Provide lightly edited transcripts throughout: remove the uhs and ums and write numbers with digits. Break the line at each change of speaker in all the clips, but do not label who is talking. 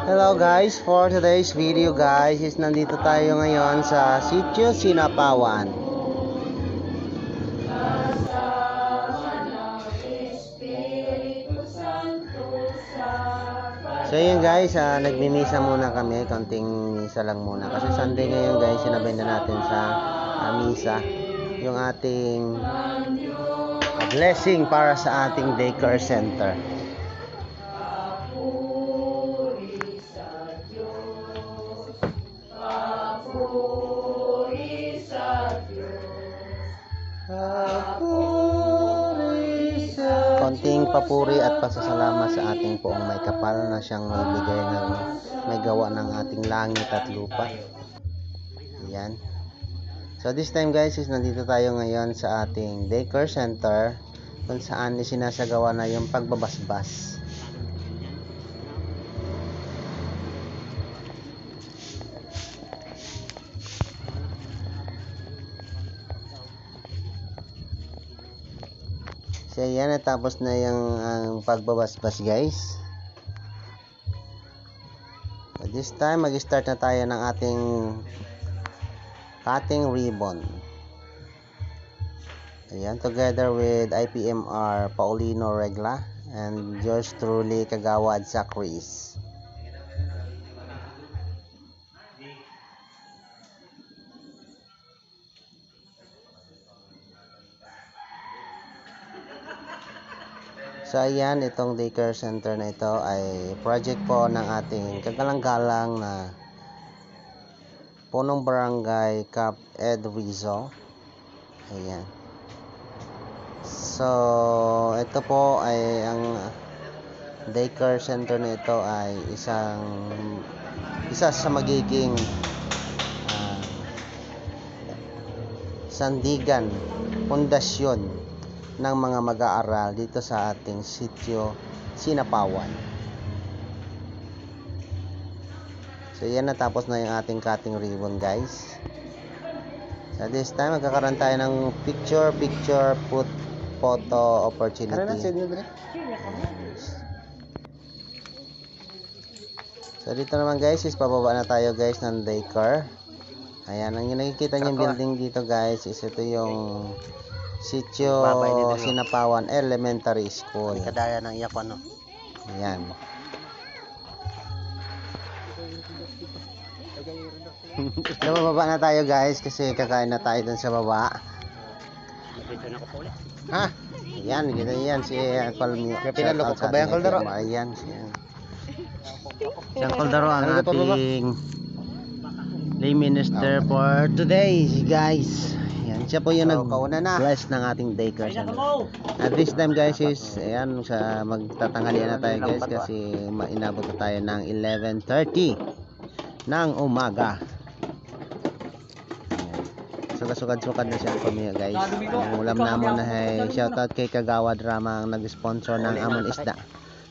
Hello guys, for today's video guys is nandito tayo ngayon sa Sitio Sinapawan. So yun guys, nagmimisa muna kami, konting misa lang muna kasi Sunday ngayon guys, sinabay na natin sa misa yung ating blessing para sa ating daycare center. Konting papuri at pasasalamat sa ating poong may kapal na siyang magbigay ng may gawa ng ating langit at lupa. Ayan. So this time guys is nandito tayo ngayon sa ating daycare center kung saan sinasagawa na yung pagbabasbas. So yan, natapos na yung pagbabasbas guys. So this time mag-start na tayo ng ating cutting ribbon. Ayan, together with IPMR Paulino Regla and yours truly Kagawad Sacris. So ayan, itong daycare center na ito ay project po ng ating kagalang-galang na punong barangay Cap Ed Rizzo. Ayan. So ito po ay ang daycare center na ito ay isa sa magiging sandigan, pundasyon ng mga mag-aaral dito sa ating Sitio Sinapawan. So yan, natapos na yung ating cutting ribbon guys. So this time magkakaroon tayo ng picture photo opportunity. So dito naman guys is pababa na tayo guys ng daycare. Ayan, ang nakikita nyo building dito guys is ito yung Sitio Sinapawan Elementary School.
Kadaya ng iyak ano.
Ayan. So bababa na tayo guys kasi kakain na tayo dun sa baba.
Dito na ko po ulit.
Ha? Ayan, kita yan si Colmio.
Pinaloko ka ba yung Caldero?
Ayan siya. Siyang Caldero ang ating lay minister for today guys. Ayan, siya po yung nag-bless ng ating daycare center. At this time guys is ayan, magtatanghalian na tayo guys kasi inabot na tayo ng 11:30 ng umaga. Sugad-sugad na siya po niya guys. Ang ulam namon na ay shoutout kay Kagawad Rama ang nag-sponsor ng Amon Isda.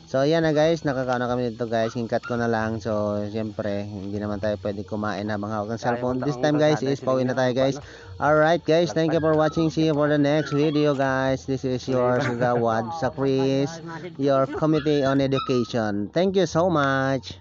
So ayan na guys, nakakaano kami dito guys, hingkat ko na lang. So siyempre hindi naman tayo pwede kumain habang hawak ng cellphone. This time guys is pauwi na tayo guys. Alright guys, thank you for watching. See you for the next video guys. This is your Kagawad Sacris, your Committee on Education. Thank you so much.